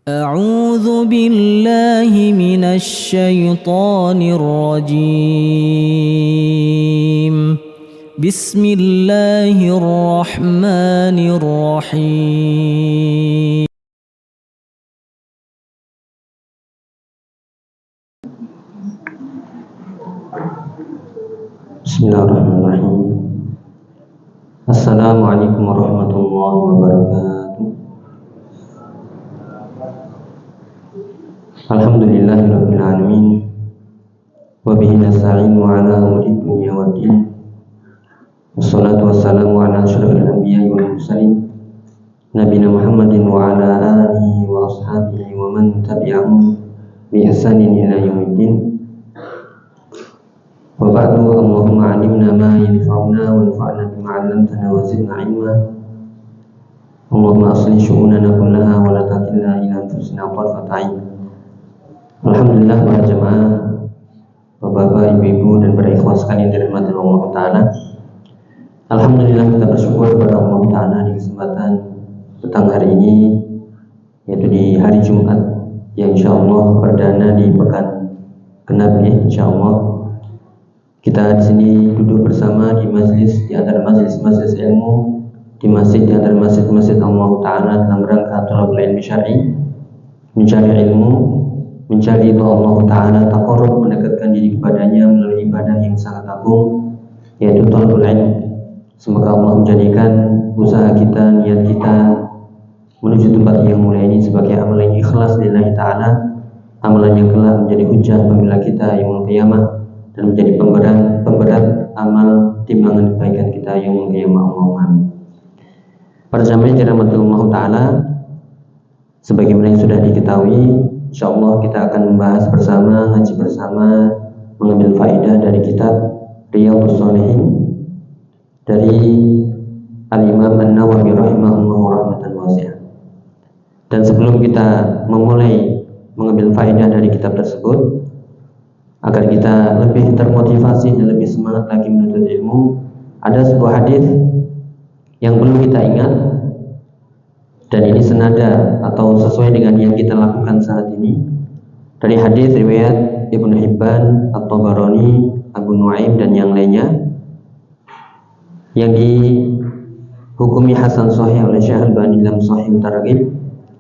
أعوذ بالله من الشيطان الرجيم. بسم الله الرحمن الرحيم. Bismillahirrahmanirrahim. Assalamualaikum warahmatullahi wabarakatuh. Alhamdulillahirabbil alamin. Wa bihi nasta'inu ala umuri dunya waddin. Wassalatu wassalamu ala asyrafil anbiya'i wal mursalin nabiyina Muhammadin wa ala alihi wa ashabihi wa man tabi'ahum bi ihsanin ila yaumiddin. Wa ba'du, Allahumma 'allimna ma yanfa'una wanfa'na bima 'allamtana wa zidna 'ilma. Allahumma aslih syu'unana kullaha wa la takilna ila anfusina tarfata 'ain. Alhamdulillah para jemaah, Bapak, Ibu, dan para ikhwan sekalian dirahmati Allah Ta'ala. Alhamdulillah kita bersyukur kepada Allah Ta'ala di kesempatan petang hari ini, yaitu di hari Jumat yang insyaallah perdana di pekan genap ya, insyaallah. Kita di sini duduk bersama di majlis, di antara majlis-majlis ilmu, di masjid, di antara masjid-masjid Allah Ta'ala dalam rangka thalabul ilmi syar'i, mencari ilmu, mencari ridha Allah Ta'ala, taqarrub, mendekatkan diri kepadanya melalui ibadah yang sangat agung, yaitu thalabul ilmi. Semoga Allah menjadikan usaha kita, niat kita menuju tempat yang mulia ini sebagai amalan yang ikhlas lillahi ta'ala, amalan yang kelak menjadi hujjah apabila kita yaumul qiyamah, dan menjadi pemberat amal timbangan kebaikan kita yaumul qiyamah. Allahumma amin. Para jamaah dirahmati Allah Ta'ala, sebagaimana yang sudah diketahui, insyaallah kita akan membahas bersama, ngaji bersama, mengambil faedah dari kitab Riyadhus Shalihin dari Al-Imam An-Nawawi rahimahullah rahmatan wasi'ah. Dan sebelum kita memulai mengambil faedah dari kitab tersebut, agar kita lebih termotivasi dan lebih semangat lagi menuntut ilmu, ada sebuah hadis yang perlu kita ingat, dan ini senada atau sesuai dengan yang kita lakukan saat ini, dari hadis riwayat Ibnu Hibban, At-Tabarani, Abu Nuaim, dan yang lainnya, yang dihukumi hasan sahih oleh Syekh Al-Albani dalam Sahih Targhib.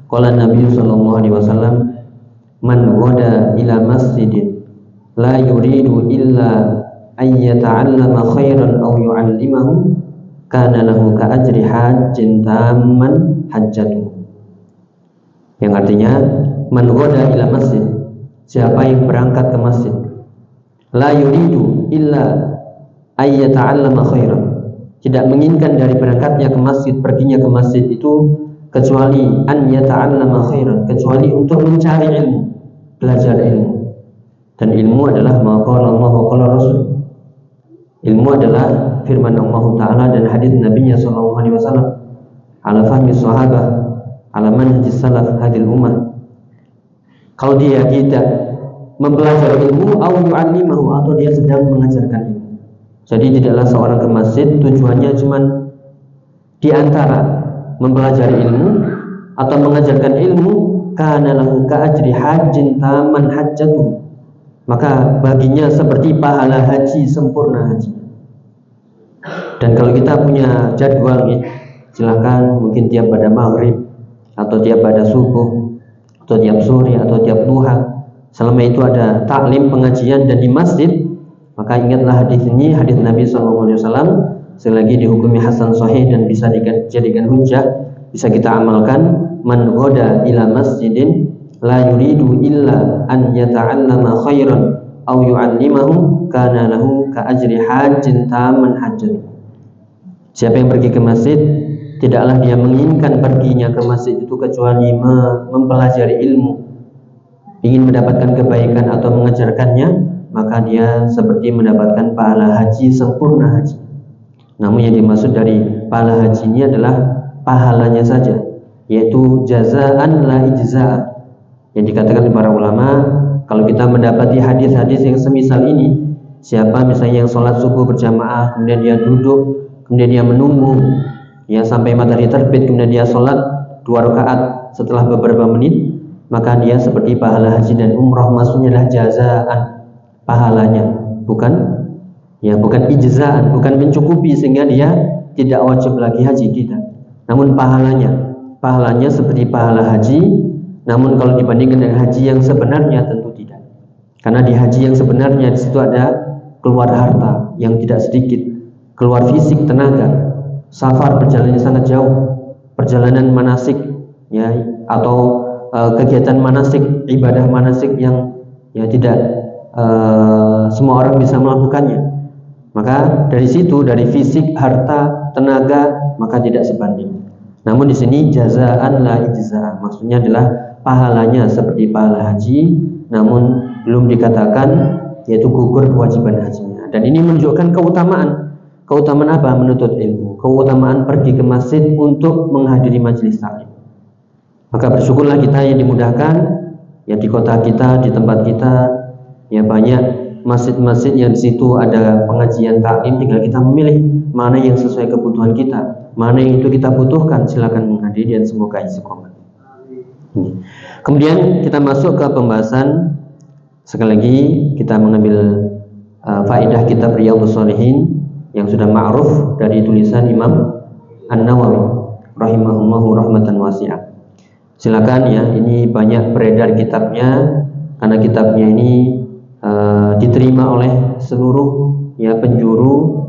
Qala Nabi sallallahu alaihi wasallam, man ghada ila masjidin la yuridu illa ay yata'allama khairan aw yu'allimahu kana lahu ka ajri hajjin tamman hajjatuhu. Yang artinya, man ghada ila masjid, siapa yang berangkat ke masjid, la yuridu illa ay yata'allama khairan, tidak menginginkan dari berangkatnya ke masjid, perginya ke masjid itu kecuali an yata'allama khairan, kecuali untuk mencari ilmu, belajar ilmu. Dan ilmu adalah ma qala Allah wa qala Rasul. Ilmu adalah firman Allah Ta'ala dan hadis Nabi sallallahu alaihi wasallam, ala fahmi sahabah, ala manhajis salaf hadil ummah. Kalau dia tidak mempelajari ilmu, au yu'allimahu, atau dia sedang mengajarkan ilmu. Jadi tidaklah seorang ke masjid tujuannya cuma di antara mempelajari ilmu atau mengajarkan ilmu, kana lahu ka ajri hajjin taman hajjatuhu, maka baginya seperti pahala haji sempurna haji. Dan kalau kita punya jadwal ya, silakan mungkin tiap pada maghrib atau tiap pada subuh atau tiap sore atau tiap duha, selama itu ada taklim pengajian dan di masjid, maka ingatlah hadis ini, hadis Nabi SAW, selagi dihukumi hasan sahih dan bisa dijadikan hujjah, bisa kita amalkan. Man ghada ila masjidin la yuridu illa an yata'allama khairan aw yu'allimahu kana lahu ka ajri hajjin tamman hajjatuhu. Siapa yang pergi ke masjid, tidaklah dia menginginkan perginya ke masjid itu kecuali mempelajari ilmu, ingin mendapatkan kebaikan atau mengajarkannya, maka dia seperti mendapatkan pahala haji sempurna haji. Namun yang dimaksud dari pahala haji ini adalah pahalanya saja, yaitu jazaan la ijza'. Yang dikatakan oleh para ulama, kalau kita mendapati hadis-hadis yang semisal ini, siapa misalnya yang sholat subuh berjamaah, kemudian dia duduk, kemudian dia menunggu ya sampai matahari terbit, kemudian dia sholat 2 rakaat setelah beberapa menit, maka dia seperti pahala haji dan umroh. Maksudnya adalah jazaan, pahalanya, bukan ijzaan, bukan mencukupi sehingga dia tidak wajib lagi haji, tidak. Namun pahalanya seperti pahala haji. Namun kalau dibandingkan dengan haji yang sebenarnya tentu tidak. Karena di haji yang sebenarnya di situ ada keluar harta yang tidak sedikit, keluar fisik, tenaga, safar, perjalanannya sangat jauh, perjalanan manasik ya, atau kegiatan manasik, ibadah manasik yang ya tidak semua orang bisa melakukannya. Maka dari situ, dari fisik, harta, tenaga, maka tidak sebanding. Namun di sini jazaan la ijza'an, maksudnya adalah pahalanya seperti pahala haji, namun belum dikatakan yaitu gugur kewajiban hajinya. Dan ini menunjukkan keutamaan apa? Menuntut ilmu, keutamaan pergi ke masjid untuk menghadiri majelis taklim. Maka bersyukurlah kita yang dimudahkan ya di kota kita, di tempat kita ya banyak masjid-masjid yang di situ ada pengajian taklim. Tinggal kita memilih mana yang sesuai kebutuhan kita, mana yang itu kita butuhkan, silakan menghadiri dan semoga istiqomah. Kemudian kita masuk ke pembahasan. Sekali lagi kita mengambil faedah kitab Riyadhus Shalihin yang sudah ma'ruf dari tulisan Imam An-Nawawi rahimahullahu rahmatan wasi'ah. Silakan ya, ini banyak beredar kitabnya karena kitabnya ini diterima oleh seluruh ya penjuru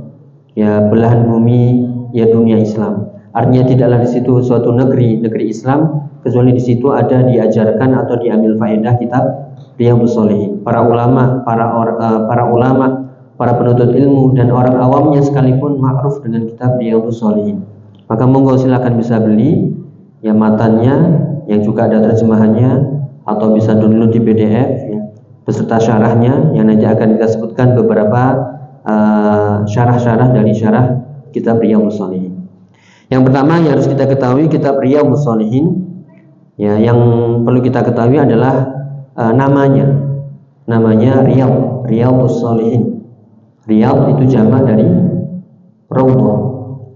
ya belahan bumi ya dunia Islam. Artinya tidaklah di situ suatu negeri Islam kecuali di situ ada diajarkan atau diambil faedah kitab Riyadhus Shalihin. Para ulama, para penuntut ilmu dan orang awamnya sekalipun ma'ruf dengan kitab Riyadhus Shalihin. Maka monggo silakan bisa beli ya matannya yang juga ada terjemahannya, atau bisa download di PDF ya, beserta syarahnya yang nanti akan kita sebutkan beberapa syarah-syarah dari syarah kitab Riyadhus Shalihin. Yang pertama yang harus kita ketahui kitab Riyadhus Shalihin ya, yang perlu kita ketahui adalah namanya Riyadhus Shalihin. Riyadh itu jamak dari Raudhah.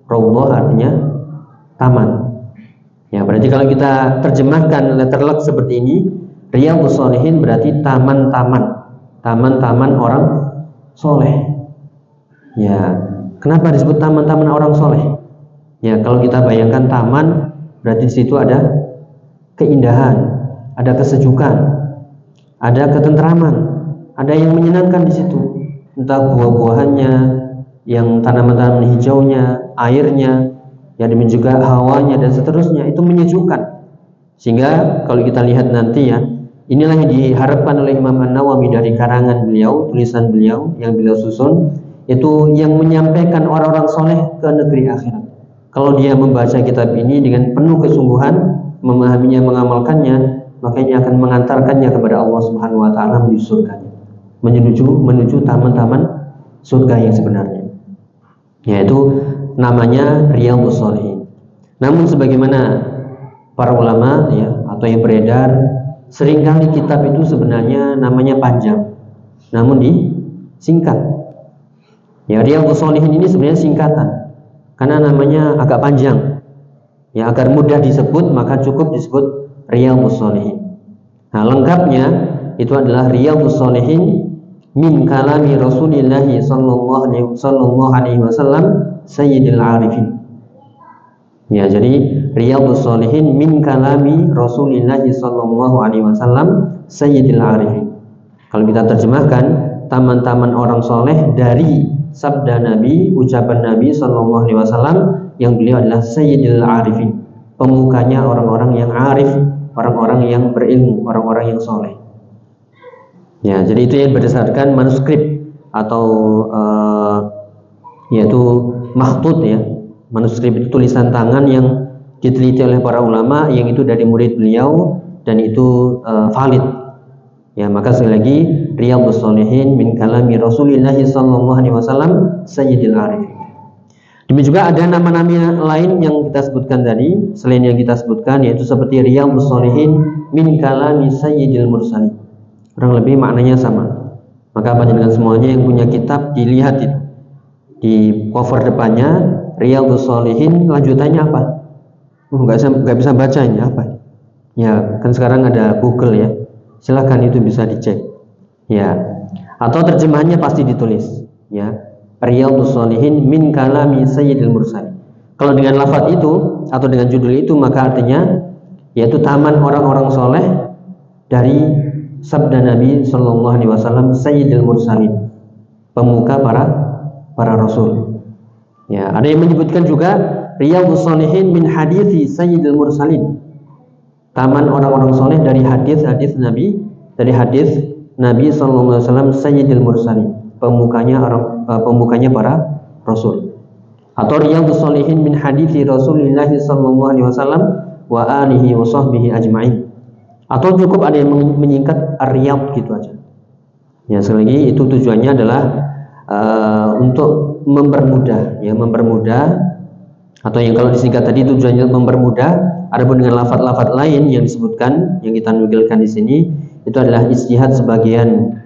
Raudhah artinya taman. Ya, berarti kalau kita terjemahkan letterlock seperti ini, Riyadhus Shalihin berarti taman-taman orang soleh. Ya, kenapa disebut taman-taman orang soleh? Ya, kalau kita bayangkan taman, berarti di situ ada keindahan, ada kesejukan, ada ketentraman, ada yang menyenangkan di situ. Entah buah-buahannya, yang tanaman-tanaman hijaunya, airnya, ya demikian juga hawanya dan seterusnya, itu menyejukkan. Sehingga kalau kita lihat nanti ya, inilah yang diharapkan oleh Imam An-Nawawi dari karangan beliau, tulisan beliau yang beliau susun, itu yang menyampaikan orang-orang soleh ke negeri akhirat. Kalau dia membaca kitab ini dengan penuh kesungguhan, memahaminya, mengamalkannya, maka ini akan mengantarkannya kepada Allah Subhanahu wa taala menuju surganya, menuju taman-taman surga yang sebenarnya. Yaitu namanya Riyadhus Shalihin. Namun sebagaimana para ulama ya atau yang beredar, seringkali kitab itu sebenarnya namanya panjang, namun disingkat. Ya, Riyadhus Shalihin ini sebenarnya singkatan karena namanya agak panjang. Ya, agar mudah disebut maka cukup disebut Riyadhus Shalihin. Nah, lengkapnya itu adalah Riyadhus Shalihin min kalami Rasulillah sallallahu alaihi wasallam Sayyidil Arifin. Ya, jadi Riyadhus Shalihin min kalami Rasulillah sallallahu alaihi wasallam Sayyidil Arifin. Kalau kita terjemahkan, taman-taman orang soleh dari sabda Nabi, ucapan Nabi sallallahu alaihi wasallam yang beliau adalah Sayyidil Arifin, pemukanya orang-orang yang arif, orang-orang yang berilmu, orang-orang yang soleh. Ya, jadi itu yang berdasarkan manuskrip atau yaitu makhtut ya. Manuskrip itu tulisan tangan yang diteliti oleh para ulama, yang itu dari murid beliau dan itu valid. Ya, maka sekali lagi Riyadhus Shalihin min kalami Rasulillah sallallahu alaihi wasallam Sayyidil Arifin. Demikian juga ada nama-nama lain yang kita sebutkan tadi, selain yang kita sebutkan, yaitu seperti Riyadhus Shalihin min kalami Sayyidil Mursalin. Kurang lebih maknanya sama. Maka panjenengan semuanya yang punya kitab dilihat itu. Di cover depannya Riyadhus Shalihin, lanjutannya apa? Nggak bisa bacanya apa? Ya, kan sekarang ada Google ya. Silakan itu bisa dicek. Ya. Atau terjemahannya pasti ditulis, ya. Riyadhus Shalihin min kalami Sayyidil Mursalin. Kalau dengan lafaz itu atau dengan judul itu maka artinya yaitu taman orang-orang soleh dari sabda Nabi Shallallahu Alaihi Wasallam Sayyidil Mursalin, pemuka para rasul. Ya, ada yang menyebutkan juga Riyadhus Shalihin min hadithi Sayyidil Mursalin, taman orang-orang soleh dari hadis-hadis Nabi, dari hadis Nabi Shallallahu Alaihi Wasallam Sayyidil Mursalin, pembukanya para rasul. Atau Riyadhus Shalihin min hadithi Rasulillah Shallallahu Alaihi Wasallam wa alihi wa sahbihi ajma'in. Atau cukup ada yang menyingkat Riyadh gitu aja. Ya, sekali lagi itu tujuannya adalah untuk mempermudah, ya, mempermudah, atau yang kalau disingkat tadi tujuannya mempermudah. Adapun dengan lafaz-lafaz lain yang disebutkan, yang kita nukilkan di sini, itu adalah ijtihad sebagian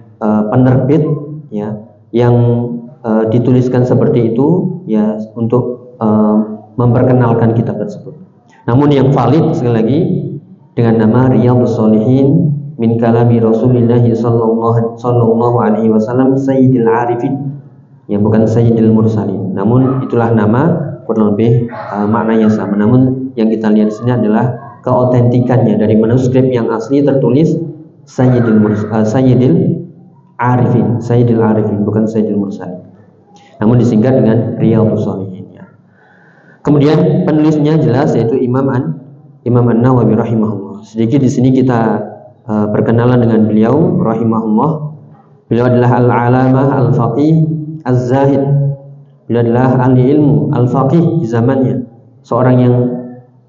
penerbit, ya, yang dituliskan seperti itu, ya, untuk memperkenalkan kitab tersebut. Namun yang valid sekali lagi dengan nama Riyadhus Shalihin min kalami Rasulillah sallallahu alaihi wasallam Sayyidil Arifin, yang bukan Sayyidil Mursalin. Namun itulah nama, kurang lebih maknanya sama. Namun yang kita lihat di sini adalah keautentikannya. Dari manuskrip yang asli tertulis Sayyidil Arifin, bukan Sayyidil Mursalin. Namun disingkat dengan Riyadhus Shalihin. Ya. Kemudian penulisnya jelas yaitu Imam An-Nawawi rahimahullah. Sedikit di sini kita perkenalan dengan beliau rahimahullah. Beliau adalah al-alamah al-faqih az-zahid. Beliau adalah ahli ilmu al-faqih di zamannya, seorang yang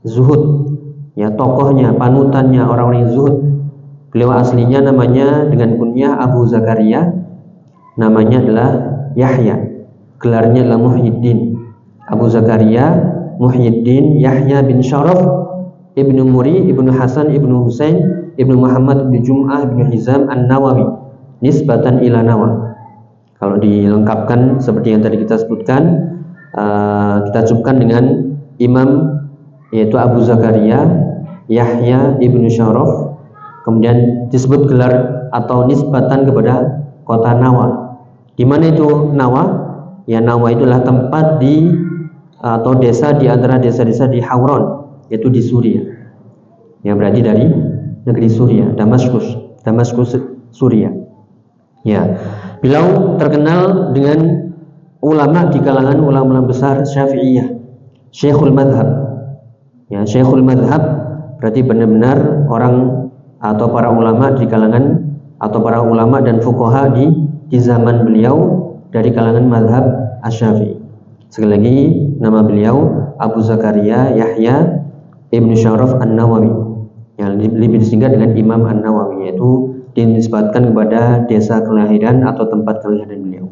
zuhud, ya, tokohnya, panutannya orang-orang yang zuhud. Beliau aslinya namanya dengan kunyah Abu Zakaria, namanya adalah Yahya, gelarnya adalah Muhyiddin. Abu Zakaria Muhyiddin Yahya bin Syaraf ibnu Muri ibnu Hasan ibnu Husain ibnu Muhammad ibnu Jum'ah ibnu Hizam An-Nawawi nisbatan ila Nawa. Kalau dilengkapkan seperti yang tadi kita sebutkan, kita cukupkan dengan imam, yaitu Abu Zakaria Yahya ibnu Syaraf, kemudian disebut gelar atau nisbatan kepada kota Nawa. Di mana itu Nawa? Ya, Nawa itulah tempat di atau desa di antara desa-desa di Hauran, yaitu di Suriah. Ya, berarti dari negeri Suriah, Damaskus Suriah. Ya, beliau terkenal dengan ulama di kalangan ulama besar Syafi'iyah, Syekhul Madhab. Ya, Syekhul Madhab berarti benar-benar orang atau para ulama di kalangan atau para ulama dan fuqaha di zaman beliau dari kalangan madhab Asy-Syafi'i. Sekali lagi nama beliau Abu Zakaria Yahya ibnu Syaraf An-Nawawi, yang lebih disingkat dengan Imam An-Nawawi, yaitu dinisbatkan kepada desa kelahiran atau tempat kelahiran beliau.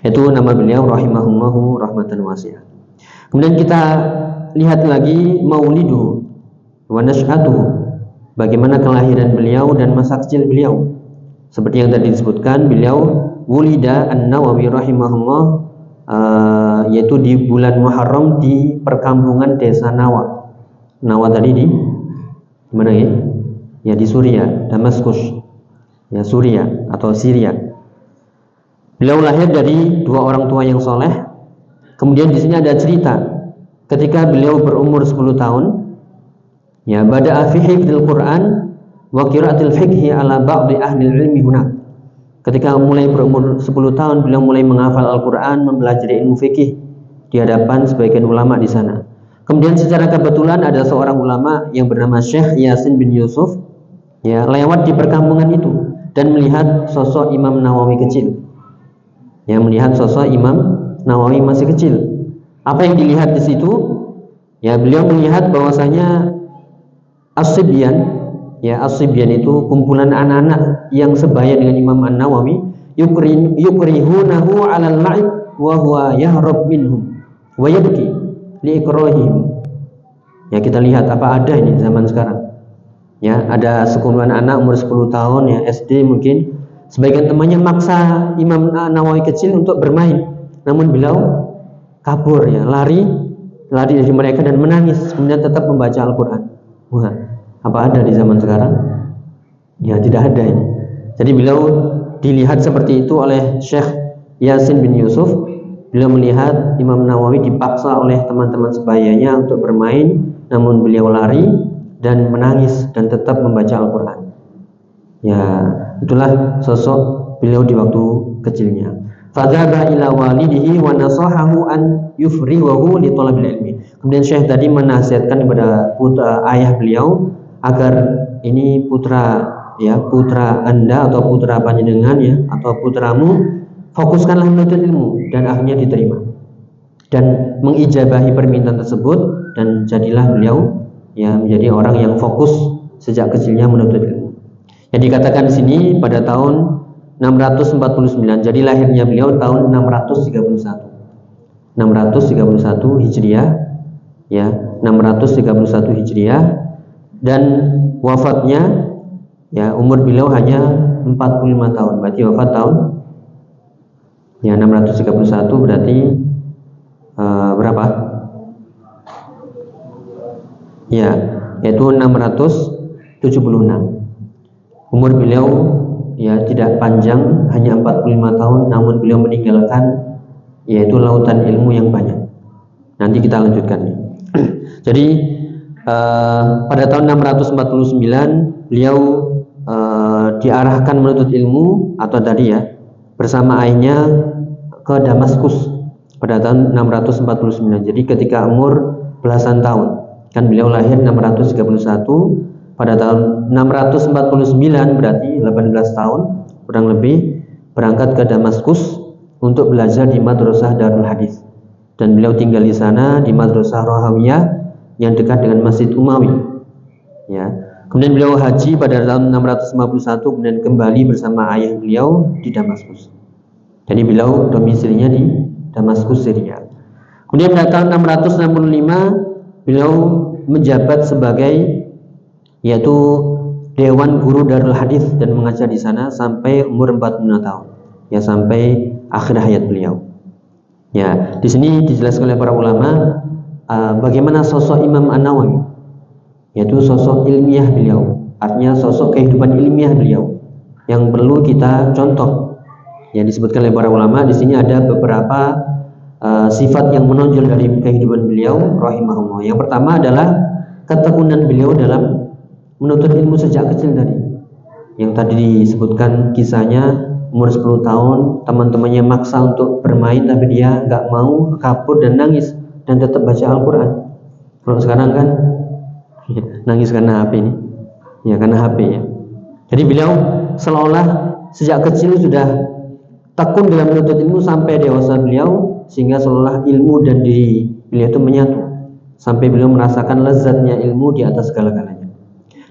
Itu nama beliau rahimahullahu rahmatan wasi'ah. Kemudian kita lihat lagi maulidu wa nash'atuhu, bagaimana kelahiran beliau dan masa kecil beliau. Seperti yang tadi disebutkan, beliau wulida An-Nawawi rahimahullah, yaitu di bulan Muharram di perkampungan desa Nawa. Nawa tadi di mana ya? Ya, di Suriah, Damaskus. Ya, Suriah atau Syria. Beliau lahir dari dua orang tua yang soleh. Kemudian di sini ada cerita ketika beliau berumur 10 tahun. Ya, bada'a fi hifdzil Qur'an wa qira'atil fiqhi ala ba'di ahli ilmi hunak. Ketika mulai berumur 10 tahun, beliau mulai menghafal Al-Qur'an, mempelajari ilmu fikih di hadapan sebagian ulama di sana. Kemudian secara kebetulan ada seorang ulama yang bernama Syekh Yasin bin Yusuf, ya, lewat di perkampungan itu dan melihat sosok Imam Nawawi kecil. Ya, melihat sosok Imam Nawawi masih kecil. Apa yang dilihat di situ? Ya, beliau melihat bahwasanya as-sibyan, ya, as-sibyan itu kumpulan anak-anak yang sebaya dengan Imam An-Nawawi, yukrihunahu 'alal la'ib wa huwa yahrab minhum wa yabki liikrahihim. Ya, kita lihat apa ada ini zaman sekarang. Ya, ada sekumpulan anak umur 10 tahun, ya, SD mungkin, sebagian temannya maksa Imam Nawawi kecil untuk bermain, namun beliau kabur, ya, lari dari mereka dan menangis, kemudian tetap membaca Al-Qur'an. Wah, Apa ada di zaman sekarang? Ya tidak ada ini. Jadi beliau dilihat seperti itu oleh Syekh Yasin bin Yusuf. Beliau melihat Imam Nawawi dipaksa oleh teman-teman sebayanya untuk bermain, namun beliau lari dan menangis dan tetap membaca Al-Quran. Ya, itulah sosok beliau di waktu kecilnya. Fadzaba ila walidihi wa nasahahu an yufriwahu li talabil ilmi. Kemudian Syekh tadi menasihatkan kepada ayah beliau agar ini putra Anda atau putra panjenengan ya atau putramu fokuskanlah menuntut ilmu dan akhirnya diterima dan mengijabahi permintaan tersebut dan jadilah beliau ya menjadi orang yang fokus sejak kecilnya menuntut ilmu. Yang dikatakan di sini pada tahun 649. Jadi lahirnya beliau tahun 631 Hijriah ya, 631 Hijriah, dan wafatnya ya umur beliau hanya 45 tahun. Berarti wafat tahun ya 631 berarti berapa? Ya, yaitu 676. Umur beliau ya tidak panjang, hanya 45 tahun, namun beliau meninggalkan yaitu lautan ilmu yang banyak. Nanti kita lanjutkan nih. Jadi pada tahun 649 beliau diarahkan menuntut ilmu atau tadi ya bersama ayahnya ke Damaskus pada tahun 649. Jadi ketika umur belasan tahun, kan beliau lahir 631, pada tahun 649 berarti 18 tahun kurang lebih berangkat ke Damaskus untuk belajar di Madrasah Darul Hadis, dan beliau tinggal di sana di Madrasah Rahawiyah yang dekat dengan Masjid Umawi ya. Kemudian beliau haji pada tahun 651, kemudian kembali bersama ayah beliau di Damaskus. Jadi beliau domisilinya di Damaskus, Syria. Kemudian pada tahun 665 beliau menjabat sebagai yaitu Dewan Guru Darul Hadis dan mengajar di sana sampai umur 45 tahun. Ya, sampai akhir hayat beliau. Ya, di sini dijelaskan oleh para ulama bagaimana sosok Imam An-Nawawi, yaitu sosok ilmiah beliau, artinya sosok kehidupan ilmiah beliau yang perlu kita contoh. Yang disebutkan oleh para ulama di sini ada beberapa sifat yang menonjol dari kehidupan beliau rahimahullah. Yang pertama adalah ketekunan beliau dalam menuntut ilmu sejak kecil tadi. Yang tadi disebutkan kisahnya umur 10 tahun teman-temannya maksa untuk bermain tapi dia nggak mau, kabur dan nangis dan tetap baca Al-Quran. Kalau sekarang kan nangis karena HP ini, ya karena HP ya. Jadi beliau seolah sejak kecil sudah tekun dalam menuntut ilmu sampai dewasa beliau, sehingga seolah ilmu dan diri beliau itu menyatu sampai beliau merasakan lezatnya ilmu di atas segala-galanya.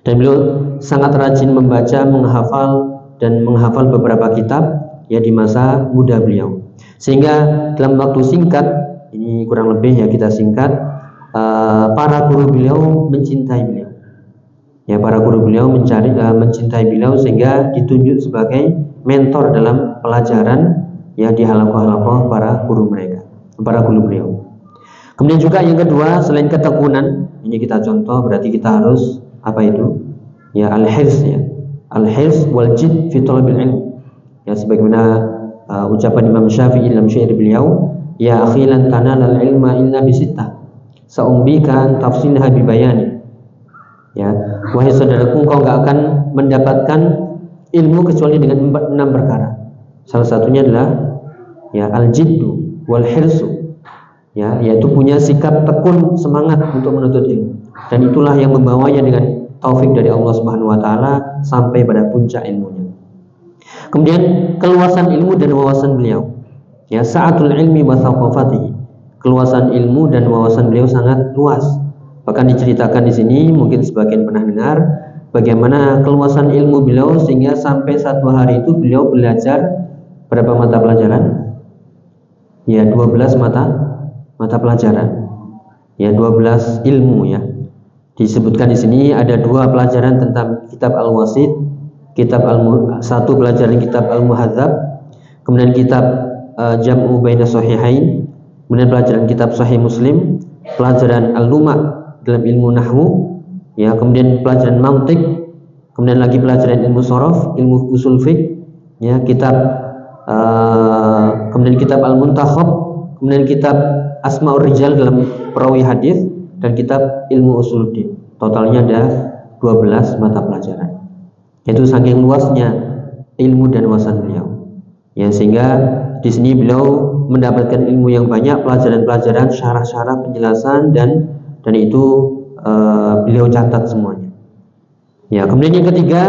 Dan beliau sangat rajin membaca, menghafal beberapa kitab ya di masa muda beliau, sehingga dalam waktu singkat ini kurang lebih ya kita singkat, para guru beliau mencintai beliau. Ya, para guru beliau mencintai beliau sehingga ditunjuk sebagai mentor dalam pelajaran ya di halaqah-halaqah para guru beliau. Kemudian juga yang kedua, selain ketekunan, ini kita contoh berarti kita harus apa itu? Ya al-hirs ya. Al-hirs wal jid fi talabil ilm. Ya sebagaimana ucapan Imam Syafi'i dalam syair beliau, ya akhi lan tanalal ilma illa bi sittah. Sa'umbika tafsilha bi bayani. Ya, wahai saudaraku, engkau enggak akan mendapatkan ilmu kecuali dengan 6 perkara. Salah satunya adalah ya al-jiddu wal hirsu. Ya, yaitu punya sikap tekun, semangat untuk menuntut ilmu. Dan itulah yang membawanya dengan taufik dari Allah Subhanahu wa taala sampai pada puncak ilmunya. Kemudian keluasan ilmu dan wawasan beliau. Ya, sa'atul ilmi wa thaqafatihi. Keluasan ilmu dan wawasan beliau sangat luas. Bahkan diceritakan di sini, mungkin sebagian pernah dengar bagaimana keluasan ilmu beliau sehingga sampai satu hari itu beliau belajar berapa mata pelajaran? Ya, 12 mata pelajaran. Ya, 12 ilmu ya. Disebutkan di sini ada 2 pelajaran tentang kitab Al-Wasit, satu pelajaran kitab Al-Muhadzab, kemudian kitab Jam'u Baina Sahihain, kemudian pelajaran kitab Sahih Muslim, pelajaran Al-Luma' dalam ilmu nahwu, ya, kemudian pelajaran mantik, kemudian lagi pelajaran ilmu shorof, ilmu usul fiqh, ya, kemudian kitab Al-Muntakhab, kemudian kitab Asmaul Rijal dalam perawi hadis, dan kitab ilmu usuluddin. Totalnya ada 12 mata pelajaran. Itu saking luasnya ilmu dan wawasan beliau. Ya, sehingga di sini beliau mendapatkan ilmu yang banyak, pelajaran-pelajaran, syarah-syarah, penjelasan, dan itu beliau catat semuanya. Ya, kemudian yang ketiga,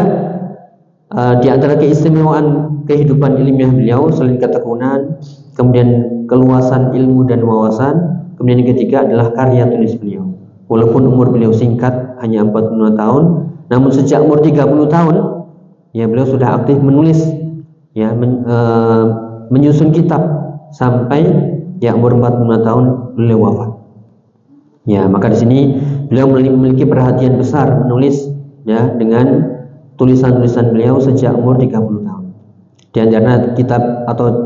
di antara keistimewaan kehidupan ilmiah beliau selain ketekunan, kemudian keluasan ilmu dan wawasan, kemudian yang ketiga adalah karya tulis beliau. Walaupun umur beliau singkat, hanya 45 tahun, namun sejak umur 30 tahun, ya, beliau sudah aktif menulis, ya, menyusun kitab sampai ya umur 45 tahun beliau wafat. Ya, maka di sini beliau memiliki perhatian besar menulis, ya, dengan tulisan-tulisan beliau sejak umur 30 tahun. Di antara kitab atau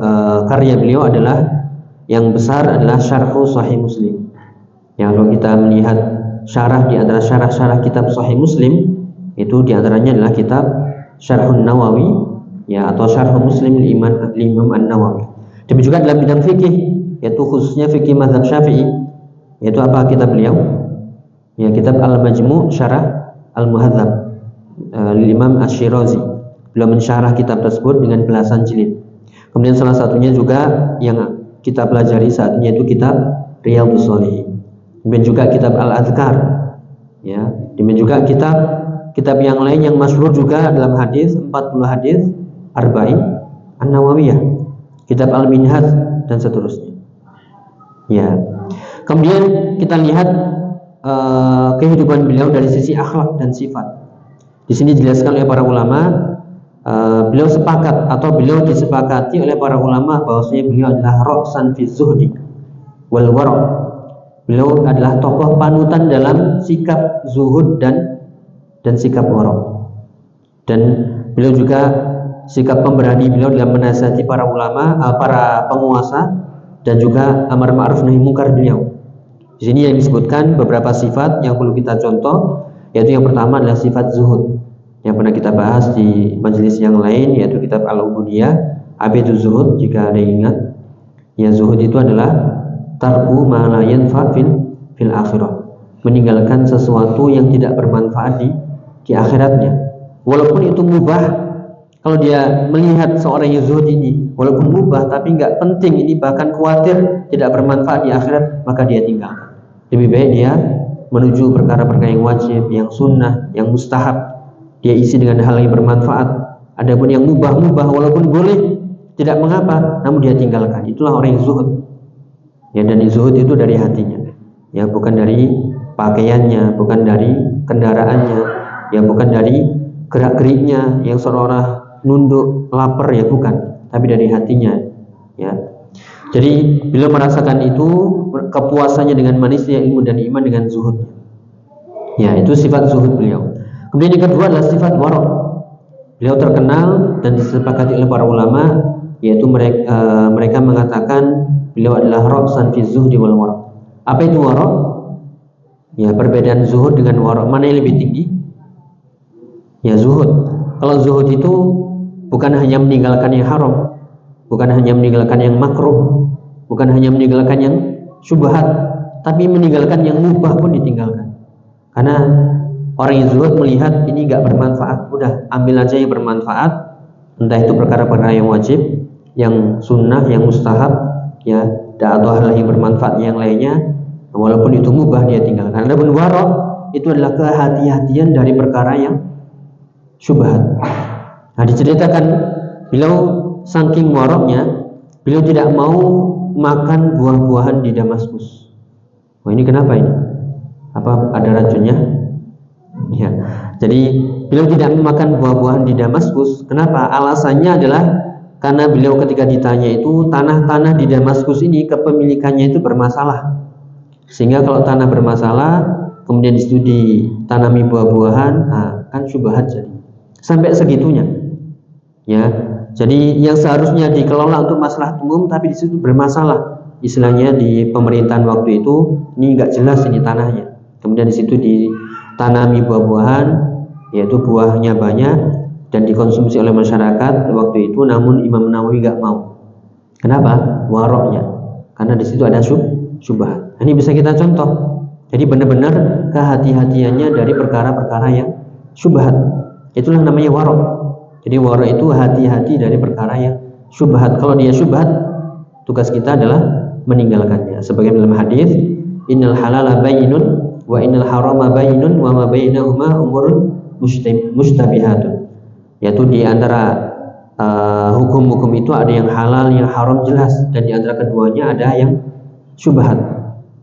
karya beliau adalah yang besar adalah Syarhu Sahih Muslim. Yang kalau kita melihat syarah di antara syarah-syarah kitab Sahih Muslim, itu di antaranya adalah kitab Syarhun Nawawi, ya, atau Syarh Muslim Imam An-Nawawi. Demikian juga dalam bidang fikih, yaitu khususnya fikih mazhab Syafi'i, yaitu apa kitab beliau? Ya, kitab Al-Majmu' Syarah Al-Muhadzab Imam Asy-Syirazi. Beliau mensyarah kitab tersebut dengan belasan jilid. Kemudian salah satunya juga yang kita pelajari saat ini yaitu kitab Riyadhus Shalihin. Kemudian juga kitab Al-Adhkar, ya. Demikian juga kitab yang lain yang masyhur juga dalam hadis, 40 hadis, Arba'in An-Nawawiyah, kitab Al-Minhaj, dan seterusnya. Ya. Kemudian kita lihat kehidupan beliau dari sisi akhlak dan sifat. Di sini dijelaskan oleh para ulama, beliau sepakat atau beliau disepakati oleh para ulama bahwasanya beliau adalah ra'san fi zuhdi wal wara'. Beliau adalah tokoh panutan dalam sikap zuhud dan sikap wara'. Dan beliau juga sikap pemberani beliau dalam menasihati para ulama, para penguasa, dan juga amar ma'ruf nahi munkar beliau. Di sini yang disebutkan beberapa sifat yang perlu kita contoh, yaitu yang pertama adalah sifat zuhud yang pernah kita bahas di majelis yang lain, yaitu kitab Al-Ubudiyah, Abiduz Zuhud. Jika ada ingat, ya, zuhud itu adalah tarku ma la yanfa fil akhirah, meninggalkan sesuatu yang tidak bermanfaat di akhiratnya, walaupun itu mubah. Kalau dia melihat seorang yang zuhud ini walaupun mubah tapi nggak penting, ini bahkan khawatir tidak bermanfaat di akhirat, maka dia tinggalkan. Lebih baik dia menuju perkara-perkara yang wajib, yang sunnah, yang mustahab, dia isi dengan hal yang bermanfaat. Adapun yang mubah-mubah walaupun boleh, tidak mengapa, namun dia tinggalkan. Itulah orang yang zuhud. Ya, dan zuhud itu dari hatinya, ya, bukan dari pakaiannya, bukan dari kendaraannya, ya, bukan dari gerak-geriknya yang seolah-olah nunduk lapar, ya, bukan, tapi dari hatinya, ya. Jadi beliau merasakan itu kepuasannya dengan manisnya ilmu dan iman dengan zuhud. Ya, itu sifat zuhud beliau. Kemudian yang kedua adalah sifat wara'. Beliau terkenal dan disepakati oleh para ulama, yaitu mereka mengatakan beliau adalah ra'san fi zuhdi wal wara'. Apa itu wara'? Ya, perbedaan zuhud dengan wara', mana yang lebih tinggi? Ya, zuhud. Kalau zuhud itu bukan hanya meninggalkan yang haram, bukan hanya meninggalkan yang makruh, bukan hanya meninggalkan yang syubhat, tapi meninggalkan yang mubah pun ditinggalkan. Karena orang yang zuhud melihat ini gak bermanfaat, udah ambil aja yang bermanfaat, entah itu perkara-perkara yang wajib, yang sunnah, yang mustahab, ya, atau hal yang bermanfaat yang lainnya, walaupun itu mubah dia tinggalkan. Adapun wara' itu adalah kehati-hatian dari perkara yang syubhat. Nah, diceritakan beliau saking waroknya, beliau tidak mau makan buah-buahan di Damaskus. Oh, ini kenapa ini? Apa ada racunnya? Ya. Jadi beliau tidak memakan buah-buahan di Damaskus. Kenapa? Alasannya adalah karena beliau ketika ditanya itu, tanah-tanah di Damaskus ini kepemilikannya itu bermasalah. Sehingga kalau tanah bermasalah, kemudian di situ ditanami buah-buahan, nah, kan syubhat jadi. Sampai segitunya. Ya. Jadi yang seharusnya dikelola untuk maslahat umum, tapi di situ bermasalah. Istilahnya di pemerintahan waktu itu, ini nggak jelas ini tanahnya. Kemudian di situ tanami buah-buahan, yaitu buahnya banyak dan dikonsumsi oleh masyarakat waktu itu, namun Imam Nawawi nggak mau. Kenapa? Waroknya, karena di situ ada syubhat. Ini bisa kita contoh. Jadi benar-benar kehati-hatiannya dari perkara-perkara yang syubhat. Itulah namanya warok. Jadi warok itu hati-hati dari perkara yang syubhat. Kalau dia syubhat, tugas kita adalah meninggalkannya. Sebagai dalam hadis, innal halala bayyinun wa innal harama bayyinun wa ma bainahuma umurun mustabihatun. Yaitu di antara hukum-hukum itu ada yang halal, yang haram jelas, dan di antara keduanya ada yang syubhat.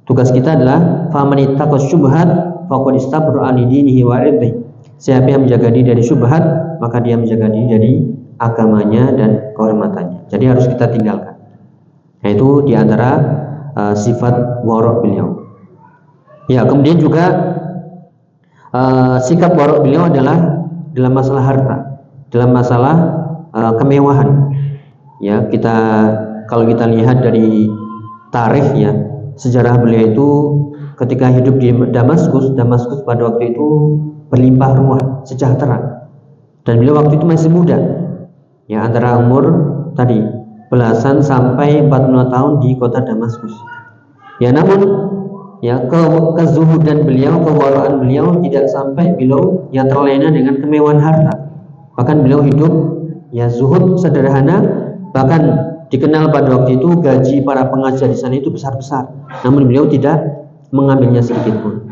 Tugas kita adalah faman ittaqas syubhat faqad istabra li dinihi wa irdihi. Siapa yang menjaga diri dari syubhat, maka dia menjaga diri dari agamanya dan kehormatannya. Jadi harus kita tinggalkan. Yaitu di antara sifat warok beliau. Ya, kemudian juga sikap warok beliau adalah dalam masalah harta, dalam masalah kemewahan. Ya, kalau kita lihat dari tarikh ya, sejarah beliau itu ketika hidup di Damaskus pada waktu itu berlimpah ruah, sejahtera. Dan beliau waktu itu masih muda. Ya, antara umur tadi belasan sampai 40 tahun di kota Damaskus. Ya, namun ya kezuhudan beliau, kewaraan beliau tidak sampai beliau yang terlena dengan kemewahan harta. Bahkan beliau hidup ya zuhud, sederhana, bahkan dikenal pada waktu itu gaji para pengajar di sana itu besar-besar. Namun beliau tidak mengambilnya sedikit pun.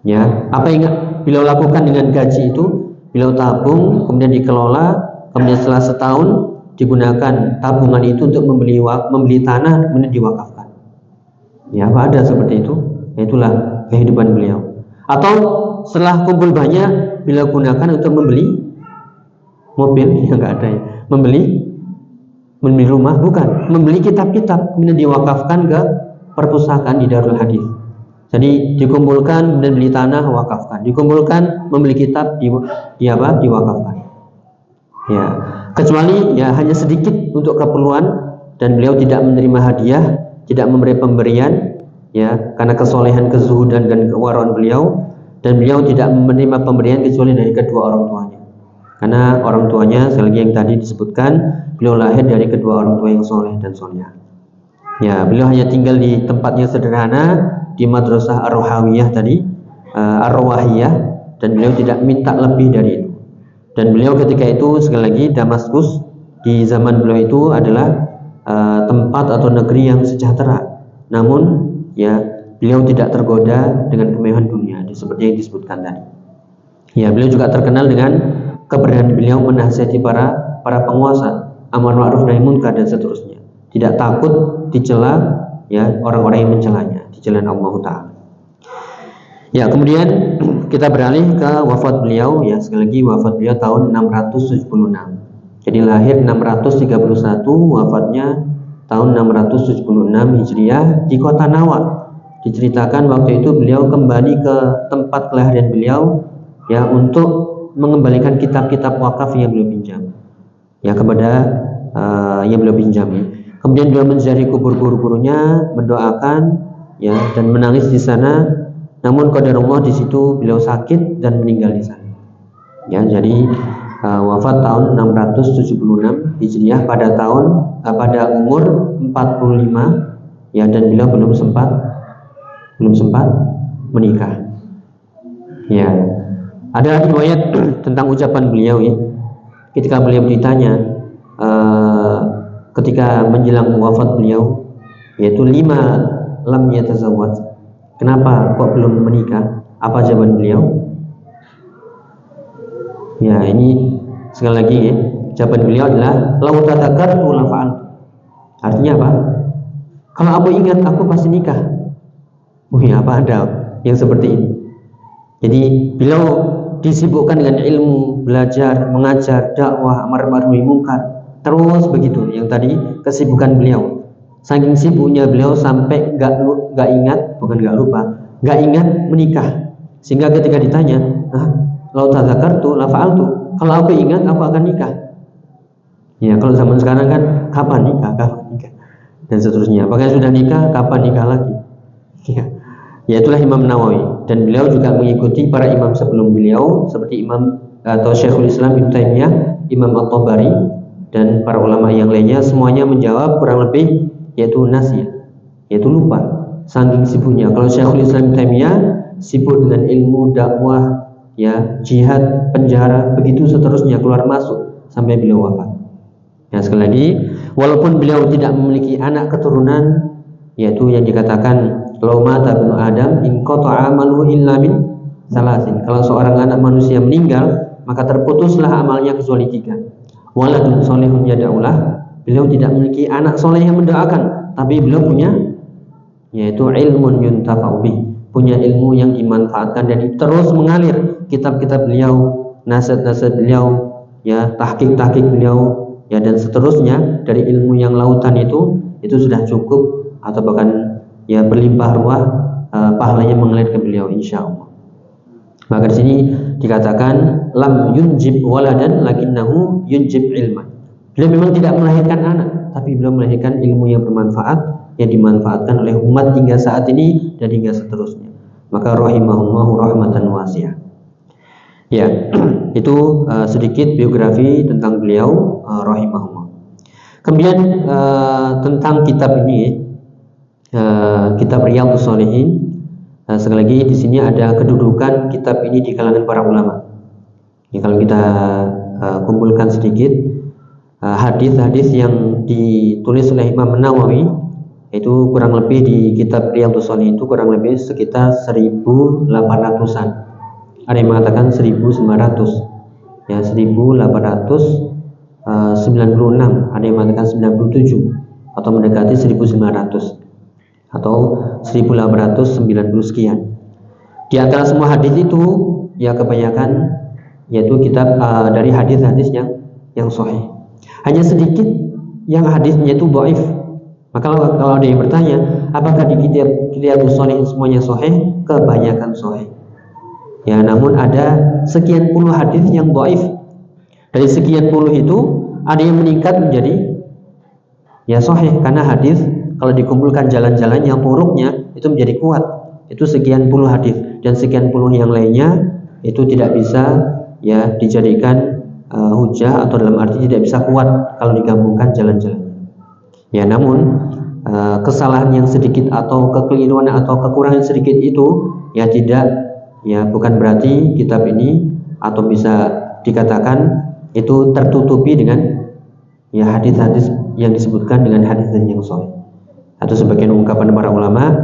Ya, apa yang beliau lakukan dengan gaji itu? Beliau tabung, kemudian dikelola, kemudian setelah setahun digunakan tabungan itu untuk membeli tanah, kemudian diwakafkan. Ya, apa ada seperti itu? Ya, itulah kehidupan beliau. Atau setelah kumpul banyak, beliau gunakan untuk membeli mobil, yang enggak ada ya. Membeli rumah, bukan, membeli kitab-kitab, kemudian diwakafkan ke perpustakaan di Darul Hadis. Jadi dikumpulkan dan beli tanah, wakafkan. Dikumpulkan, membeli kitab, diwakafkan. Ya, kecuali ya hanya sedikit untuk keperluan, dan beliau tidak menerima hadiah, tidak memberi pemberian, ya, karena kesolehan, kezuhudan dan kewaraan beliau, dan beliau tidak menerima pemberian kecuali dari kedua orang tuanya. Karena orang tuanya, sekali lagi yang tadi disebutkan, beliau lahir dari kedua orang tua yang soleh dan solehah. Ya, beliau hanya tinggal di tempatnya sederhana di madrasah Ar-Ruhawiyah tadi, Ar-Ruwahiyah, dan beliau tidak minta lebih dari itu. Dan beliau ketika itu, sekali lagi, Damaskus di zaman beliau itu adalah tempat atau negeri yang sejahtera. Namun ya beliau tidak tergoda dengan kemewahan dunia seperti yang disebutkan tadi. Ya, beliau juga terkenal dengan keberanian beliau menasihati para penguasa, amar ma'ruf nahi munkar dan seterusnya. Tidak takut dicela ya orang-orang yang mencelanya di jalan Allah Ta'ala. Ya, kemudian kita beralih ke wafat beliau. Ya, sekali lagi wafat beliau tahun 676. Jadi lahir 631, wafatnya tahun 676 Hijriah di kota Nawa. Diceritakan waktu itu beliau kembali ke tempat kelahiran beliau ya untuk mengembalikan kitab-kitab wakaf yang beliau pinjam ya kepada yang beliau pinjam ya. Kemudian beliau menziarahi kubur guru-gurunya, mendoakan ya dan menangis di sana. Namun qadarullah di situ beliau sakit dan meninggal di sana. Ya, jadi wafat tahun 676 Hijriah pada umur 45 ya, dan beliau belum sempat menikah. Ya. Ada riwayat tentang ucapan beliau ya. Ketika beliau ditanya ketika menjelang wafat beliau, yaitu 5 lam yatazawwaj, kenapa kok belum menikah? Apa jawaban beliau? Ya, ini sekali lagi ya, jawaban beliau adalah lau tadzakartu la fa'al. Artinya apa? Kalau aku ingat aku pasti nikah. Ya, apa ada yang seperti ini? Jadi beliau disibukkan dengan ilmu, belajar, mengajar, dakwah, amar ma'ruf nahi munkar, terus begitu. Yang tadi kesibukan beliau, saking sibuknya beliau sampai nggak ingat menikah. Sehingga ketika ditanya, lau tadzakartu la fa'altu, kalau aku ingat aku akan nikah. Ya, kalau zaman sekarang kan kapan nikah dan seterusnya. Apakah sudah nikah, kapan nikah lagi? Ya, itulah Imam Nawawi. dan beliau juga mengikuti para imam sebelum beliau seperti Imam atau Syekhul Islam Ibnu Taimiyah, Imam At-Tabari dan para ulama yang lainnya. Semuanya menjawab kurang lebih yaitu nasi, yaitu lupa saking sibuknya. Kalau Syekhul Islam Ibnu Taimiyah sibuk dengan ilmu dakwah, ya, jihad, penjara, begitu seterusnya, keluar masuk sampai beliau wafat. Nah, sekali lagi, walaupun beliau tidak memiliki anak keturunan, yaitu yang dikatakan law mata ibnu Adam in qata'a amaluhu illa min salasin. Kalau seorang anak manusia meninggal, maka terputuslah amalnya kecuali 3. Waladun solehun yad'ulah. Beliau tidak memiliki anak soleh yang mendoakan, tapi beliau punya yaitu ilmun yuntafa'u bih, punya ilmu yang dimanfaatkan dan terus mengalir. Kitab-kitab beliau, nasihat-nasihat beliau, ya, tahqiq-tahqiq beliau, ya, dan seterusnya dari ilmu yang lautan itu sudah cukup atau bahkan ya berlimpah ruah pahalanya mengalir ke beliau insyaallah. Maka di sini dikatakan lam yunjib waladan lakinnahu yunjib ilman. Beliau memang tidak melahirkan anak, tapi beliau melahirkan ilmu yang bermanfaat yang dimanfaatkan oleh umat hingga saat ini dan hingga seterusnya. Maka rahimahullahu rahmatan wasi'ah. Ya, itu sedikit biografi tentang beliau rahimahullah. Kemudian tentang kitab ini, kitab Riyadhus Shalihin. Sekali lagi di sini ada kedudukan kitab ini di kalangan para ulama. Ini kalau kita kumpulkan sedikit hadis-hadis yang ditulis oleh Imam Nawawi, itu kurang lebih di kitab Riyadhus Shalihin itu kurang lebih sekitar 1800-an. Ada yang mengatakan 1900, ya, 1896, ada yang mengatakan 97 atau mendekati 1900 atau 1890 sekian. Di antara semua hadis itu ya kebanyakan yaitu kitab dari hadis-hadis yang sahih. Hanya sedikit yang hadisnya itu dhaif. Maka kalau ada yang bertanya, apakah di kitab Riyadhus Shalihin semuanya sahih? Kebanyakan sahih. Ya, namun ada sekian puluh hadis yang dhaif. Dari sekian puluh itu ada yang meningkat menjadi ya sahih, karena hadis kalau dikumpulkan jalan-jalan yang turuknya itu menjadi kuat. Itu sekian puluh hadis, dan sekian puluh yang lainnya itu tidak bisa ya dijadikan hujah, atau dalam arti tidak bisa kuat kalau digabungkan jalan-jalan. Ya, namun kesalahan yang sedikit atau kekeliruan atau kekurangan sedikit itu ya bukan berarti kitab ini atau bisa dikatakan itu tertutupi dengan ya hadis-hadis yang disebutkan dengan hadis yang sahih. Atau sebagian ungkapan para ulama,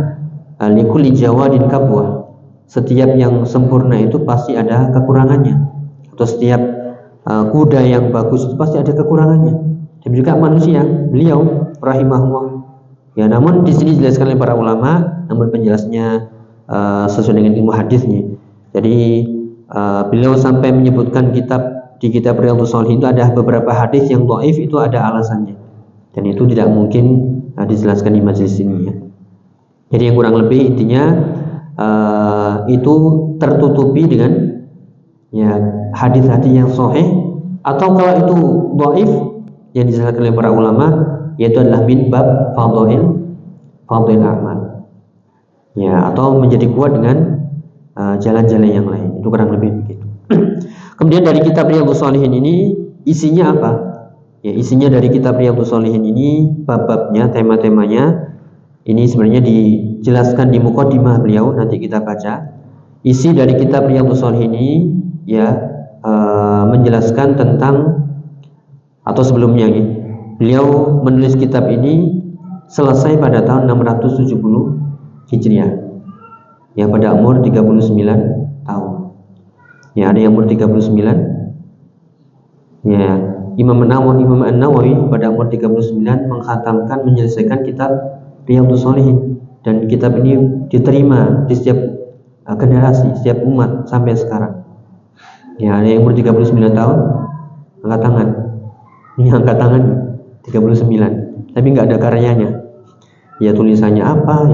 likulli jawadin kabwah, setiap yang sempurna itu pasti ada kekurangannya, atau setiap kuda yang bagus itu pasti ada kekurangannya. Dan juga manusia, beliau rahimahullah. Ya, namun di sini dijelaskan oleh para ulama, namun penjelasnya sesuai dengan ilmu hadisnya. Jadi beliau sampai menyebutkan di kitab Riyadhus Shalihin itu ada beberapa hadis yang dhaif, itu ada alasannya. Dan itu tidak mungkin dijelaskan di majelis ini ya. Jadi yang kurang lebih intinya itu tertutupi dengan ya hadis-hadis yang sahih, atau kalau itu dhaif yang dijelaskan oleh para ulama yaitu adalah min bab fadhail a'mal. Ya, atau menjadi kuat dengan jalan-jalan yang lain. Itu kurang lebih begitu. Kemudian dari kitab Riyadhus Shalihin ini isinya apa? Ya, isinya dari kitab Riyadhus Shalihin ini bab-babnya, tema-temanya ini sebenarnya dijelaskan di muqaddimah beliau, nanti kita baca. Isi dari kitab Riyadhus Shalihin ini ya menjelaskan tentang, atau sebelumnya ini beliau menulis kitab ini selesai pada tahun 670 Hijriah. Ya, pada umur 39 tahun. Ya, ada yang umur 39. Ya, Imam An-Nawawi pada umur 39 mengkhatamkan, menyelesaikan kitab Riyadhus Shalihin, dan kitab ini diterima di setiap generasi, setiap umat sampai sekarang. Ya, ada yang umur 39 tahun, angkat tangan. Ini angkat tangan 39, tapi nggak ada karyanya. Ya, tulisannya apa?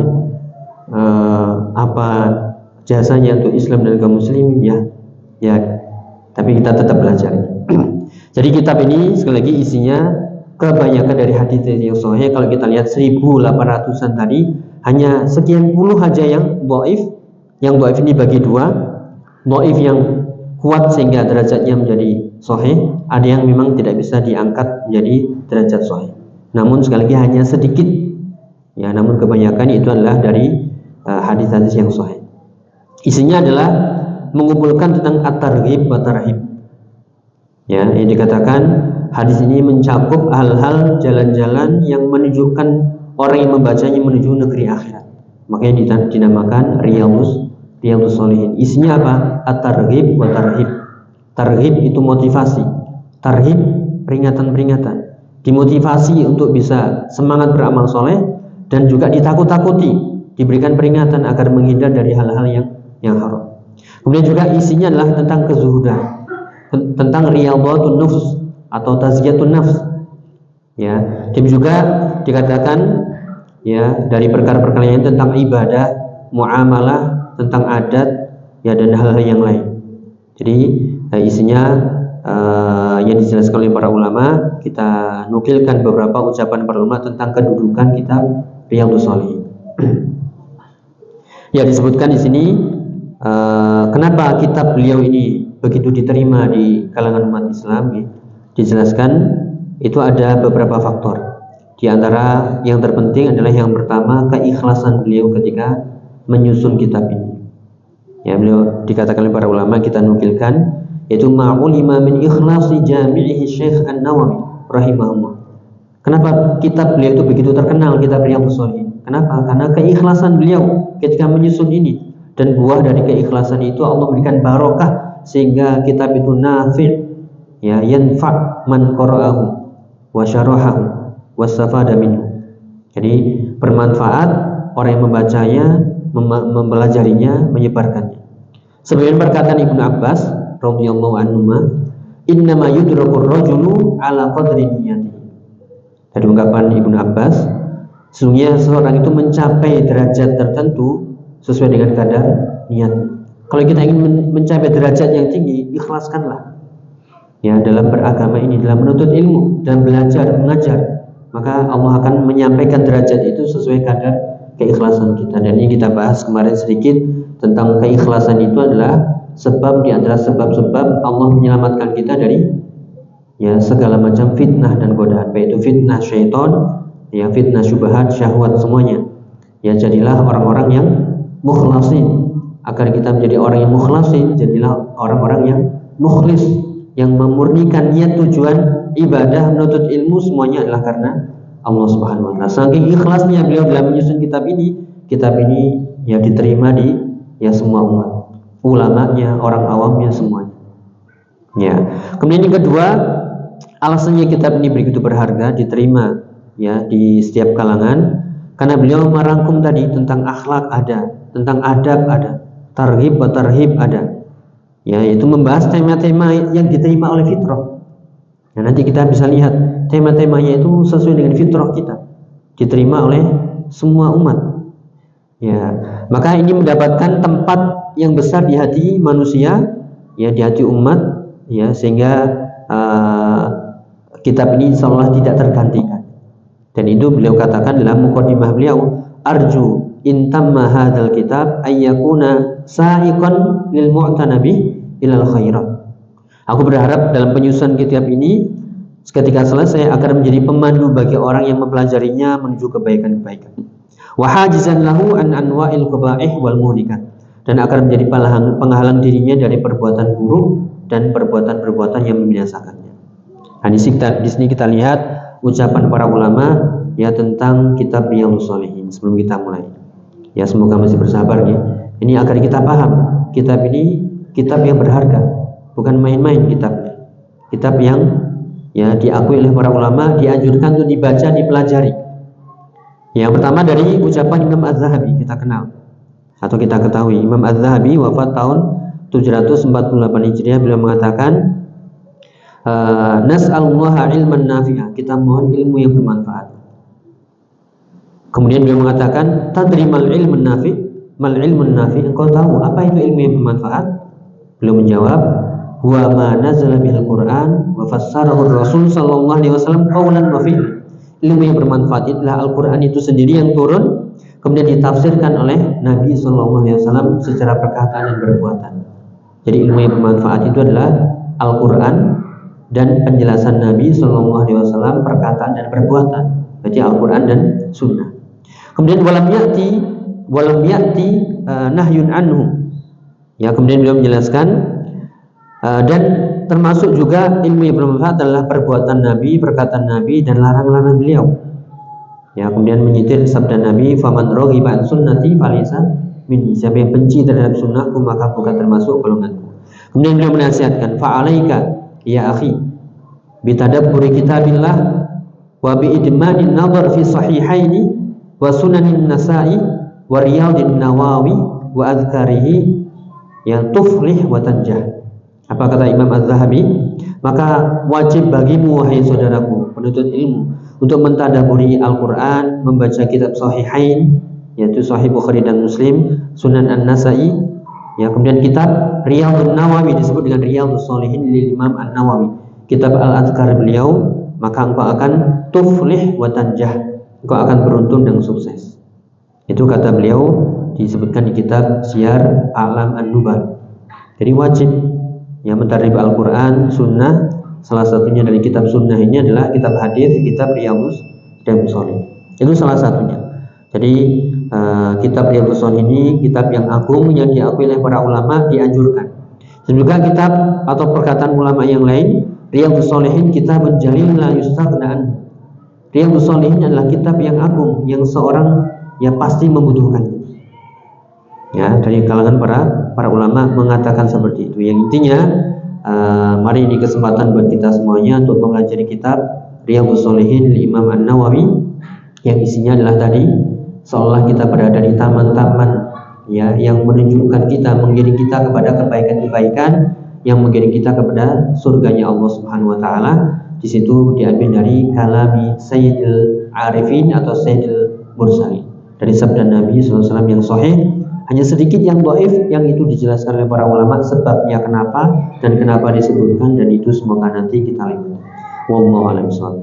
Apa jasanya untuk Islam dan kaum muslimin ya, tapi kita tetap belajar. Jadi kitab ini sekali lagi isinya kebanyakan dari hadis yang sahih. Kalau kita lihat 1800-an tadi, hanya sekian puluh aja yang dhaif, Yang dhaif ini bagi dua, dhaif yang kuat sehingga derajatnya menjadi sahih, ada yang memang tidak bisa diangkat menjadi derajat sahih. Namun sekali lagi hanya sedikit, ya. Namun kebanyakan itu adalah dari hadis-hadis yang sahih. Isinya adalah mengumpulkan tentang at-targhib wa tarhib. Ya, yang dikatakan hadis ini mencakup hal-hal jalan-jalan yang menunjukkan orang yang membacanya menuju negeri akhirat. Makanya dinamakan Riyadhus Shalihin. Isinya apa? At-targhib wa tarhib. Targhib itu motivasi, tarhib peringatan-peringatan. Dimotivasi untuk bisa semangat beramal soleh, dan juga ditakut-takuti, diberikan peringatan agar menghindar dari hal-hal yang haram. Kemudian juga isinya adalah tentang kezuhudan, tentang riyadhatun nafs atau tazkiyatun nafs. Ya, dan juga dikatakan ya dari perkara-perkara yang tentang ibadah, muamalah, tentang adat, ya, dan hal-hal yang lain. Jadi isinya yang dijelaskan oleh para ulama, kita nukilkan beberapa ucapan para ulama tentang kedudukan kitab Riyadhus Shalihin. Ya, disebutkan di sini kenapa kitab beliau ini begitu diterima di kalangan umat Islam, ya. Dijelaskan itu ada beberapa faktor. Di antara yang terpenting adalah yang pertama, keikhlasan beliau ketika menyusun kitab ini. Ya, beliau dikatakan oleh para ulama, kita nukilkan, yaitu ma'ulima min ikhlasi jami'ihi Syekh An-Nawawi rahimahullah. Kenapa kitab beliau itu begitu terkenal, kitab Riyadhus Shalihin? Kenapa? Karena keikhlasan beliau ketika menyusun ini, dan buah dari keikhlasan itu Allah berikan barokah sehingga kitab itu nafi', ya, yanfa' man qara'ahu wa syarahahu wastafada minhu. Jadi bermanfaat orang yang membacanya, mempelajarinya, menyebarkannya. Sebagian perkataan Ibnu Abbas radhiyallahu anhu, innama yudrakur rajulu ala qadri niyyatihi. Dari ungkapan Ibnu Abbas, sesungguhnya seorang itu mencapai derajat tertentu sesuai dengan kadar niat. Kalau kita ingin mencapai derajat yang tinggi, ikhlaskanlah, ya, dalam beragama ini, dalam menuntut ilmu dan belajar mengajar, maka Allah akan menyampaikan derajat itu sesuai kadar keikhlasan kita. Dan ini kita bahas kemarin sedikit tentang keikhlasan itu adalah sebab di antara sebab-sebab Allah menyelamatkan kita dari, ya, segala macam fitnah dan godaan, baik itu fitnah syaitan, ya, fitnah syubhat, syahwat, semuanya. Ya, jadilah orang-orang yang mukhlasin. Agar kita menjadi orang yang mukhlasin, jadilah orang-orang yang mukhlis, yang memurnikan niat, tujuan ibadah, menuntut ilmu, semuanya adalah karena Allah Subhanahu wa taala. Saking ikhlasnya beliau dalam menyusun kitab ini ya diterima di, ya, semua umat, ulamanya, orang awamnya, semuanya. Ya. Kemudian yang kedua, alasannya kitab ini begitu berharga, diterima, ya, di setiap kalangan, karena beliau merangkum tadi tentang akhlak ada, tentang adab ada, targhib wa tarhib ada. Ya, itu membahas tema-tema yang diterima oleh fitrah. Ya, nanti kita bisa lihat tema-temanya itu sesuai dengan fitrah kita, diterima oleh semua umat. Ya, maka ini mendapatkan tempat yang besar di hati manusia, ya, di hati umat, ya, sehingga kitab ini insyaallah tidak tergantikan. Dan itu beliau katakan dalam muqaddimah beliau, arju intamma hadzal kitab ayyakuna sa'iqan lil mu'tanabi ilal khairat. Aku berharap dalam penyusunan kitab ini ketika selesai akan menjadi pemandu bagi orang yang mempelajarinya menuju kebaikan-kebaikan. Wa hajizan lahu an anwa'il qaba'ih wal muhlikat, dan akan menjadi penghalang dirinya dari perbuatan buruk dan perbuatan-perbuatan yang membinasakannya. Nah, di sini kita lihat ucapan para ulama, ya, tentang kitab Riyadhus Shalihin. Sebelum kita mulai, ya, semoga masih bersabar, ya. Ini agar kita paham kitab ini kitab yang berharga, bukan main-main kitabnya. Kitab yang, ya, diakui oleh para ulama, dianjurkan untuk dibaca, dipelajari. Yang pertama dari ucapan Imam Az-Zahabi, kita kenal atau kita ketahui. Imam Az-Zahabi wafat tahun 748 Hijriah. Beliau mengatakan, nas'alullaha ilman nafi'ah, kita mohon ilmu yang bermanfaat. Kemudian beliau mengatakan, tadrimal ilmun nafi', mal ilmun nafi', engkau tahu apa itu ilmu yang bermanfaat? Beliau menjawab, huwa ma nazala bil Qur'an wa fassarahu Rasul sallallahu alaihi wasallam qaulan wa fi'lan. Ilmu yang bermanfaat adalah Al-Qur'an itu sendiri yang turun, kemudian ditafsirkan oleh Nabi SAW secara perkataan dan perbuatan. Jadi ilmu yang bermanfaat itu adalah Al-Quran dan penjelasan Nabi SAW perkataan dan perbuatan. Jadi Al-Quran dan Sunnah. Kemudian walam ya'ti nahyun anhu. Ya, kemudian beliau menjelaskan dan termasuk juga ilmu yang bermanfaat adalah perbuatan Nabi, perkataan Nabi dan larang-larang beliau. Ya, kemudian menyitir sabda Nabi, "Faman raghiba an sunnati falaysa minni." Siapa yang benci terhadap sunnahku maka bukan termasuk golonganku. Kemudian beliau menasihatkan, "Fa'alaika ya akhi bitadabburi kitabillah wa bi'idmanin nadhar fi sahihaini wa sunanin nasa'i wa riyadin nawawi wa adhkarihi yang tuflih wa tanjah." Apa kata Imam Az-Zahabi? Maka wajib bagimu wahai saudaraku penuntut ilmu untuk mentadaburi Al-Quran, membaca kitab Sahihain yaitu Sahih Bukhari dan Muslim, Sunan An-Nasa'i, ya, kemudian kitab Riyadhun Nawawi disebut dengan Riyadhus Shalihin lil Imam An-Nawawi, kitab Al-Adhkar beliau, maka engkau akan tuflih wa tanjah, engkau akan beruntung dan sukses. Itu kata beliau disebutkan di kitab Syiar A'lam An-Nubal. Jadi wajib ya mentadabur Al-Quran, Sunnah. Salah satunya dari kitab Sunnah ini adalah kitab hadis, kitab Riyadhus Shalihin. Itu salah satunya. Jadi kitab Riyadhus Shalihin ini kitab yang agung yang diakui oleh para ulama, dianjurkan. Dan juga kitab atau perkataan ulama yang lain, Riyadhus Shalihin kitabun jalil la yustaghna anhu. Riyadhus Shalihin adalah kitab yang agung yang seorang ya pasti membutuhkannya. Ya, dari kalangan para ulama mengatakan seperti itu. Yang intinya mari ini kesempatan buat kita semuanya untuk mempelajari kitab Riyadhus Shalihin Imam An-Nawawi yang isinya adalah tadi seolah kita berada di taman-taman ya yang menunjukkan kita, mengiring kita kepada kebaikan-kebaikan yang mengiring kita kepada surganya Allah Subhanahu wa taala. Di situ diambil dari kalami Sayyidil Arifin atau Sayyidil Mursalin, dari sabda Nabi SAW yang sahih. Hanya sedikit yang dhaif yang itu dijelaskan oleh para ulama sebabnya kenapa dan kenapa disebutkan, dan itu semoga nanti kita lihat. Wallahu a'lam bishawab.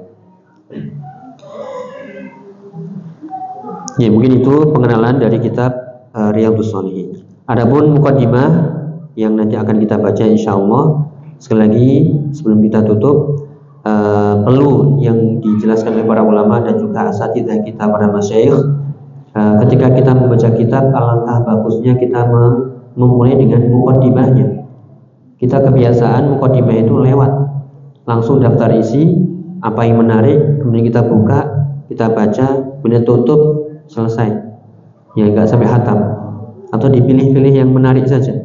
Ya, mungkin itu pengenalan dari kitab Riyadhus Shalihin. Adapun muqaddimah yang nanti akan kita baca insyaallah. Sekali lagi sebelum kita tutup, perlu yang dijelaskan oleh para ulama dan juga asatidzah kita, para masyayikh. Ketika kita membaca kitab, alangkah bagusnya kita memulai dengan muqaddimahnya. Kita kebiasaan muqaddimah itu lewat, langsung daftar isi, apa yang menarik, kemudian kita buka, kita baca, kemudian tutup, selesai. Ya, enggak sampai khatam. Atau dipilih-pilih yang menarik saja.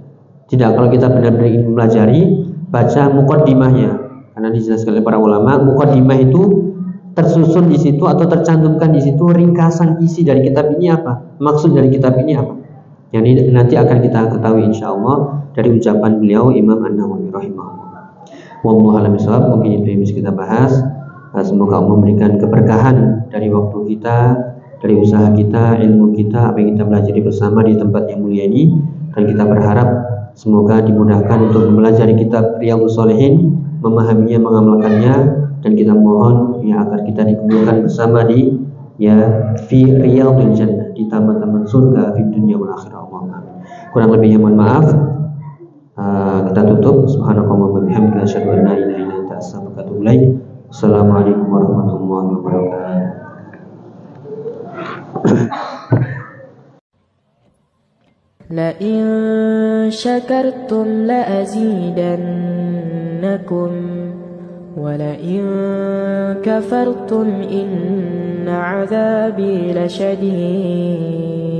Tidak, kalau kita benar-benar ingin mempelajari, baca muqaddimahnya. Karena dijelaskan oleh para ulama, muqaddimah itu tersusun di situ atau tercantumkan di situ ringkasan isi dari kitab ini apa, maksud dari kitab ini apa. Yang nanti akan kita ketahui insyaallah dari ucapan beliau Imam An-Nawawi rahimahullah. Wallahu a'lam bishawab. Mungkin itu yang bisa kita bahas. Semoga Allah memberikan keberkahan dari waktu kita, dari usaha kita, ilmu kita, apa yang kita pelajari bersama di tempat yang mulia ini. Dan kita berharap semoga dimudahkan untuk mempelajari kitab Riyadhus Shalihin, memahaminya, mengamalkannya, dan kita mohon ya agar kita dikumpulkan bersama di fi riyadhil jannah, di taman-taman surga di dunia wal akhirah. Allahumma amin. Kurang lebihnya mohon maaf. Kita tutup. Subhanakallahumma wa bihamdika asyhadu an la ilaha illa anta astaghfiruka wa atubu ilaik. Assalamualaikum warahmatullahi wabarakatuh. لئن شكرتم لأزيدنكم ولئن كفرتم إن عذابي لشديد